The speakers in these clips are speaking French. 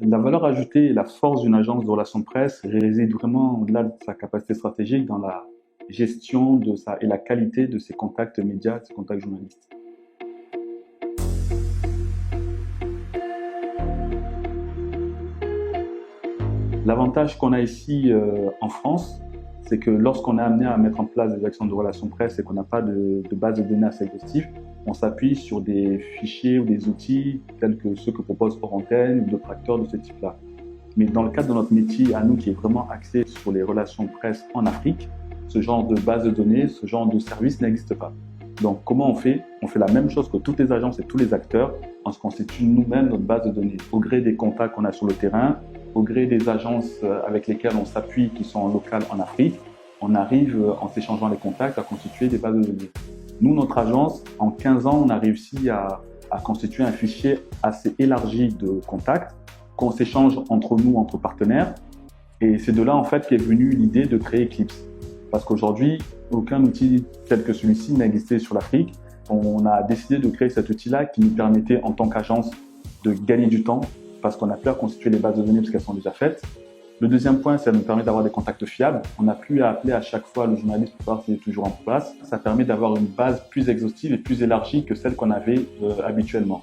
La valeur ajoutée et la force d'une agence de relations presse réside vraiment au-delà de sa capacité stratégique dans la gestion de ça et la qualité de ses contacts médias, de ses contacts journalistes. L'avantage qu'on a ici en France, c'est que lorsqu'on est amené à mettre en place des actions de relations presse et qu'on n'a pas de base de données assez exhaustive, on s'appuie sur des fichiers ou des outils tels que ceux que propose Orantenne ou d'autres acteurs de ce type-là. Mais dans le cadre de notre métier, à nous qui est vraiment axé sur les relations presse en Afrique, ce genre de base de données, ce genre de service n'existe pas. Donc comment on fait? On fait la même chose que toutes les agences et tous les acteurs. On se constitue nous-mêmes notre base de données au gré des contacts qu'on a sur le terrain, au gré des agences avec lesquelles on s'appuie qui sont en local en Afrique. On arrive, en s'échangeant les contacts, à constituer des bases de données. Nous, notre agence, en 15 ans, on a réussi à constituer un fichier assez élargi de contacts qu'on s'échange entre nous, entre partenaires. Et c'est de là, en fait, qu'est venue l'idée de créer Eclipse. Parce qu'aujourd'hui, aucun outil tel que celui-ci n'existait sur l'Afrique. On a décidé de créer cet outil-là qui nous permettait, en tant qu'agence, de gagner du temps parce qu'on n'a plus à constituer les bases de données parce qu'elles sont déjà faites. Le deuxième point, ça nous permet d'avoir des contacts fiables. On n'a plus à appeler à chaque fois le journaliste pour savoir s'il est toujours en place. Ça permet d'avoir une base plus exhaustive et plus élargie que celle qu'on avait habituellement.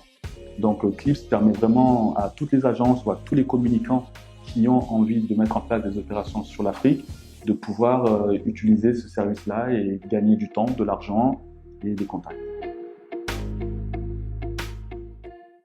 Donc Eclipse permet vraiment à toutes les agences ou à tous les communicants qui ont envie de mettre en place des opérations sur l'Afrique de pouvoir utiliser ce service-là et gagner du temps, de l'argent et des contacts.